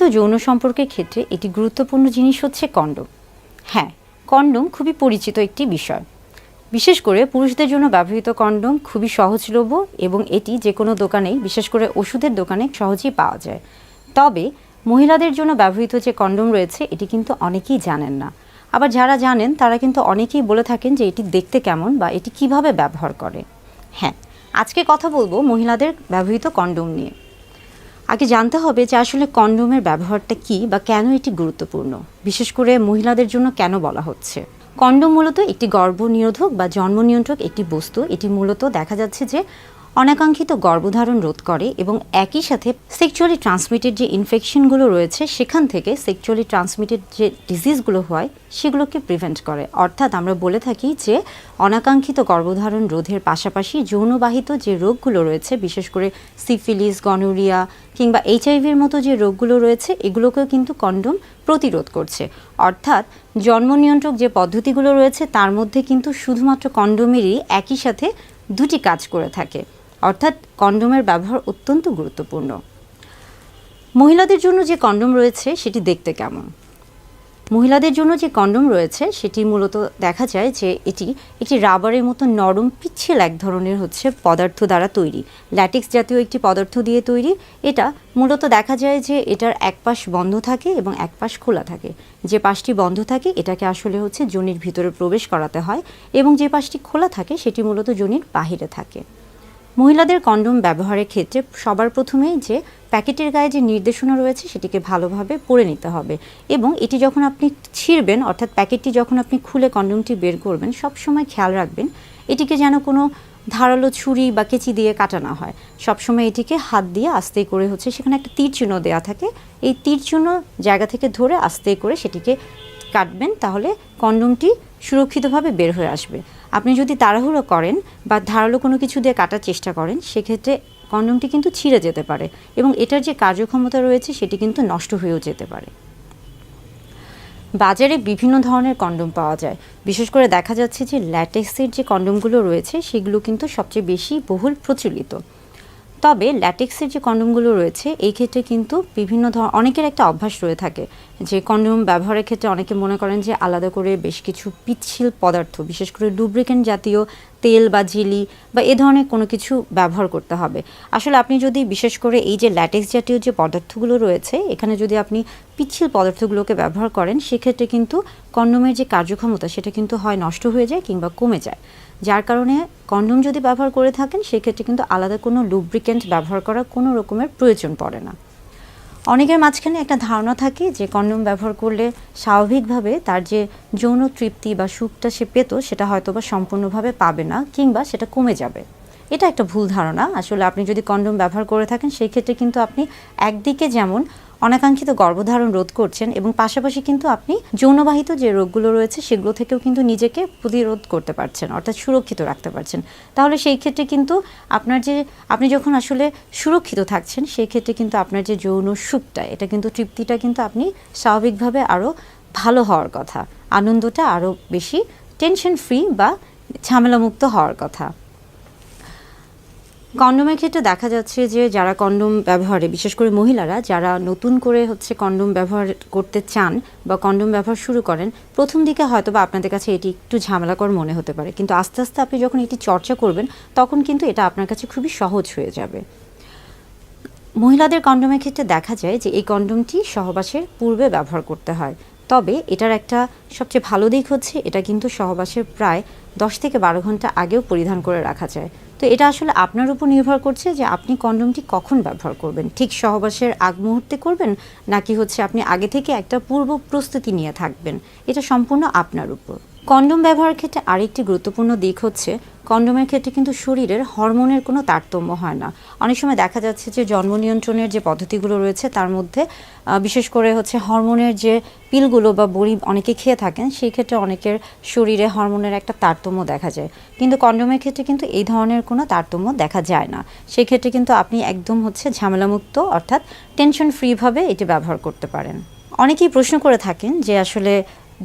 সুরক্ষিত যৌন সম্পর্কের ক্ষেত্রে একটি গুরুত্বপূর্ণ জিনিস হচ্ছে কন্ডোম। হ্যাঁ, কন্ডোম খুবই পরিচিত একটি বিষয়। বিশেষ করে পুরুষদের জন্য ব্যবহৃত কন্ডোম খুবই সহজলভ্য এবং এটি যে কোনো দোকানেই, বিশেষ করে ওষুধের দোকানে সহজেই পাওয়া যায়। তবে মহিলাদের জন্য ব্যবহৃত যে কন্ডোম রয়েছে এটি কিন্তু অনেকেই জানেন না। আবার যারা জানেন তারা কিন্তু অনেকেই বলে থাকেন যে এটি দেখতে কেমন বা এটি কিভাবে ব্যবহার করে। হ্যাঁ, আজকে কথা বলবো মহিলাদের ব্যবহৃত কন্ডোম নিয়ে। আগে জানতে হবে যে আসলে কন্ডোমের ব্যবহারটা কী বা কেন এটি গুরুত্বপূর্ণ, বিশেষ করে মহিলাদের জন্য কেন বলা হচ্ছে। কন্ডোম মূলত একটি গর্ভনিরোধক বা জন্ম নিয়ন্ত্রক একটি বস্তু। এটি মূলত দেখা যাচ্ছে যে অনাকাঙ্ক্ষিত গর্ভধারণ রোধ করে এবং একই সাথে সেক্সুয়ালি ট্রান্সমিটেড যে ইনফেকশনগুলো রয়েছে সেখান থেকে সেক্সুয়ালি ট্রান্সমিটেড যে ডিজিজগুলো হয় সেগুলোকে প্রিভেন্ট করে। অর্থাৎ আমরা বলে থাকি যে অনাকাঙ্ক্ষিত গর্ভধারণ রোধের পাশাপাশি যৌনবাহিত যে রোগগুলো রয়েছে, বিশেষ করে সিফিলিস, গনোরিয়া কিংবা এইচআইভির মতো যে রোগগুলো রয়েছে এগুলোকেও কিন্তু কন্ডোম প্রতিরোধ করছে। অর্থাৎ জন্ম নিয়ন্ত্রক যে পদ্ধতিগুলো রয়েছে তার মধ্যে কিন্তু শুধুমাত্র কন্ডোমেরই একই সাথে দুটি কাজ করে থাকে। অর্থাৎ কন্ডোমের ব্যবহার অত্যন্ত গুরুত্বপূর্ণ। মহিলাদের জন্য যে কন্ডোম রয়েছে সেটি দেখতে কেমন? মহিলাদের জন্য যে কন্ডোম রয়েছে সেটি মূলত দেখা যায় যে এটি একটি রাবারের মতো নরম পিচ্ছিল এক ধরনের পদার্থ দ্বারা তৈরি, ল্যাটেক্স জাতীয় একটি পদার্থ দিয়ে তৈরি। এটা মূলত দেখা যায় যে এটার এক পাশ বন্ধ থাকে এবং এক পাশ খোলা থাকে। যে পাশটি বন্ধ থাকে এটাকে আসলে যোনির ভিতরে প্রবেশ করাতে হয় এবং যে পাশটি খোলা থাকে সেটি মূলত যোনির বাহিরে থাকে। মহিলাদের কন্ডোম ব্যবহারের ক্ষেত্রে সবার প্রথমেই যে প্যাকেটের গায়ে যে নির্দেশনা রয়েছে সেটিকে ভালোভাবে পড়ে নিতে হবে এবং এটি যখন আপনি ছিঁড়বেন, অর্থাৎ প্যাকেটটি যখন আপনি খুলে কন্ডোমটি বের করবেন, সবসময় খেয়াল রাখবেন এটিকে যেন কোনো ধারালো ছুরি বা কেচি দিয়ে কাটা না হয়। সবসময় এটিকে হাত দিয়ে আস্তে করে সেখানে একটা তীর চিহ্ন দেওয়া থাকে, এই তীর চিহ্ন জায়গা থেকে ধরে আস্তে করে সেটিকে কাটবেন, তাহলে কন্ডোমটি সুরক্ষিতভাবে বের হয়ে আসবে। আপনি যদি তাড়াহুড়ো করেন বা ধারালো কোনো কিছু দিয়ে কাটার চেষ্টা করেন সেক্ষেত্রে কন্ডোমটি কিন্তু ছিঁড়ে যেতে পারে এবং এটার যে কার্যক্ষমতা রয়েছে সেটি কিন্তু নষ্ট হয়েও যেতে পারে। বাজারে বিভিন্ন ধরনের কন্ডোম পাওয়া যায়। বিশেষ করে দেখা যাচ্ছে যে ল্যাটেক্সের যে কন্ডোমগুলো রয়েছে সেগুলো কিন্তু সবচেয়ে বেশি বহুল প্রচলিত। তবে ল্যাটেক্সের যে কন্ডোমগুলো রয়েছে এই ক্ষেত্রে কিন্তু অনেকের একটা অভ্যাস রয়ে থাকে যে কন্ডোম ব্যবহারের ক্ষেত্রে অনেকে মনে করেন যে আলাদা করে বেশ কিছু পিচ্ছিল পদার্থ, বিশেষ করে লুব্রিকেন্ট জাতীয় তেল বা জেলি বা এ ধরনের কোনো কিছু ব্যবহার করতে হবে। আসলে আপনি যদি বিশেষ করে এই যে ল্যাটেক্স জাতীয় যে পদার্থগুলো রয়েছে এখানে যদি আপনি পিচ্ছিল পদার্থগুলোকে ব্যবহার করেন সেক্ষেত্রে কিন্তু কন্ডোমের যে কার্যক্ষমতা সেটা কিন্তু হয় নষ্ট হয়ে যায় কিংবা কমে যায়। যার কারণে কন্ডোম যদি ব্যবহার করে থাকেন সেক্ষেত্রে কিন্তু আলাদা কোনো লুব্রিকেন্ট ব্যবহার করার কোনো রকমের প্রয়োজন পড়ে না। অনেকের মাঝখানে একটা ধারণা থাকে যে কন্ডোম ব্যবহার করলে স্বাভাবিকভাবে তার যে যৌন তৃপ্তি বা সুখটা সে পেত সেটা হয়তোবা সম্পূর্ণভাবে পাবে না কিংবা সেটা কমে যাবে। এটা একটা ভুল ধারণা। আসলে আপনি যদি কন্ডোম ব্যবহার করে থাকেন সেই ক্ষেত্রে কিন্তু আপনি একদিকে যেমন অনাকাঙ্ক্ষিত গর্ভধারণ রোধ করছেন এবং পাশাপাশি কিন্তু আপনি যৌনবাহিত যে রোগগুলো রয়েছে সেগুলো থেকেও কিন্তু নিজেকে প্রতিরোধ করতে পারছেন, অর্থাৎ সুরক্ষিত রাখতে পারছেন। তাহলে সেই ক্ষেত্রে কিন্তু আপনি যখন আসলে সুরক্ষিত থাকছেন সেই ক্ষেত্রে কিন্তু আপনার যে যৌন সুখটা, এটা কিন্তু তৃপ্তিটা কিন্তু আপনি স্বাভাবিকভাবে আরও ভালো হওয়ার কথা, আনন্দটা আরও বেশি টেনশন ফ্রি বা ঝামেলামুক্ত হওয়ার কথা। কন্ডোমের ক্ষেত্রে দেখা যাচ্ছে যে যারা কন্ডোম ব্যবহারে, বিশেষ করে মহিলারা যারা নতুন করে কন্ডোম ব্যবহার করতে চান বা কন্ডোম ব্যবহার শুরু করেন, প্রথম দিকে হয়তো বা আপনাদের কাছে এটি একটু ঝামেলাকর মনে হতে পারে, কিন্তু আস্তে আস্তে আপনি যখন এটি চর্চা করবেন তখন কিন্তু এটা আপনার কাছে খুবই সহজ হয়ে যাবে। মহিলাদের কন্ডোমের ক্ষেত্রে দেখা যায় যে এই কন্ডোমটি সহবাসের পূর্বে ব্যবহার করতে হয়। তবে এটার একটা সবচেয়ে ভালো দিক এটা কিন্তু সহবাসের প্রায় 10 থেকে 12 ঘন্টা আগেও পরিধান করে রাখা যায়। তো এটা আসলে আপনার উপর নির্ভর করছে যে আপনি কন্ডোমটি কখন ব্যবহার করবেন, ঠিক সহবাসের আগ মুহূর্তে করবেন নাকি আপনি আগে থেকে একটা পূর্ব প্রস্তুতি নিয়ে থাকবেন, এটা সম্পূর্ণ আপনার উপর। কন্ডোম ব্যবহারের ক্ষেত্রে আরেকটি গুরুত্বপূর্ণ দিক কন্ডোমের ক্ষেত্রে কিন্তু শরীরের হরমোনের কোনো তারতম্য হয় না। অনেক সময় দেখা যাচ্ছে যে জন্ম নিয়ন্ত্রণের যে পদ্ধতিগুলো রয়েছে তার মধ্যে বিশেষ করে হরমোনের যে পিলগুলো বা বড়ি অনেকে খেয়ে থাকেন, সেই ক্ষেত্রে অনেকের শরীরে হরমোনের একটা তারতম্য দেখা যায়, কিন্তু কন্ডোমের ক্ষেত্রে কিন্তু এই ধরনের কোনো তারতম্য দেখা যায় না। সেই ক্ষেত্রে কিন্তু আপনি একদম ঝামেলামুক্ত, অর্থাৎ টেনশন ফ্রিভাবে এটি ব্যবহার করতে পারেন। অনেকেই প্রশ্ন করে থাকেন যে আসলে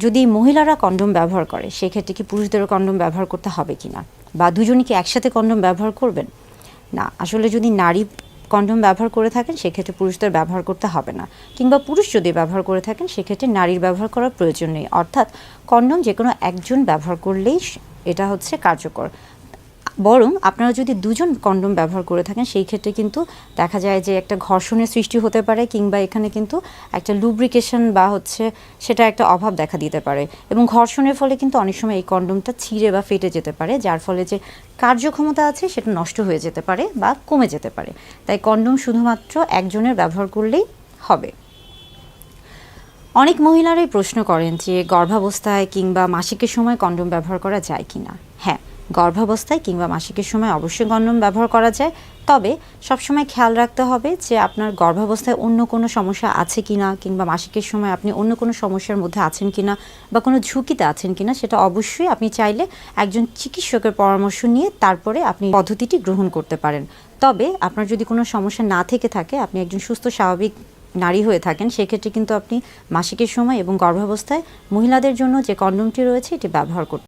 যদি মহিলারা কন্ডোম ব্যবহার করে সেক্ষেত্রে কি পুরুষদেরও কন্ডোম ব্যবহার করতে হবে কিনা, বা দুজনই কি একসাথে কন্ডোম ব্যবহার করবেন? না, আসলে যদি নারী কন্ডোম ব্যবহার করে থাকেন সেক্ষেত্রে পুরুষদের ব্যবহার করতে হবে না, কিংবা পুরুষ যদি ব্যবহার করে থাকেন সেক্ষেত্রে নারীর ব্যবহার করার প্রয়োজন নেই। অর্থাৎ কন্ডোম যে কোনো একজন ব্যবহার করলেই এটা হচ্ছে কার্যকর। বরং আপনারা যদি দুজন কন্ডোম ব্যবহার করে থাকেন সেই ক্ষেত্রে কিন্তু দেখা যায় যে একটা ঘর্ষণের সৃষ্টি হতে পারে, কিংবা এখানে কিন্তু একটা লুব্রিকেশন বা হচ্ছে সেটা একটা অভাব দেখা দিতে পারে, এবং ঘর্ষণের ফলে কিন্তু অনেক সময় এই কন্ডোমটা ছিঁড়ে বা ফেটে যেতে পারে, যার ফলে যে কার্যক্ষমতা আছে সেটা নষ্ট হয়ে যেতে পারে বা কমে যেতে পারে। তাই কন্ডোম শুধুমাত্র একজনের ব্যবহার করলেই হবে। অনেক মহিলারাই প্রশ্ন করেন যে গর্ভাবস্থায় কিংবা মাসিকের সময় কন্ডোম ব্যবহার করা যায় কিনা। হ্যাঁ, গর্ভাবস্থায় কিংবা মাসিকের সময় অবশ্যই কন্ডোম ব্যবহার করা যায়, তবে সবসময় খেয়াল রাখতে হবে যে আপনার গর্ভাবস্থায় অন্য কোনো সমস্যা আছে কিনা, কিংবা মাসিকের সময় আপনি অন্য কোনো সমস্যার মধ্যে আছেন কিনা বা কোনো ঝুঁকিতে আছেন কিনা, সেটা অবশ্যই আপনি চাইলে একজন চিকিৎসকের পরামর্শ নিয়ে তারপরে আপনি পদ্ধতিটি গ্রহণ করতে পারেন। তবে আপনার যদি কোনো সমস্যা না থেকে থাকে, আপনি একজন সুস্থ স্বাভাবিক নারী হয়ে থাকেন, সেক্ষেত্রে কিন্তু আপনি মাসিকের সময় এবং গর্ভাবস্থায় মহিলাদের জন্য যে কন্ডোমটি রয়েছে এটি ব্যবহার করতে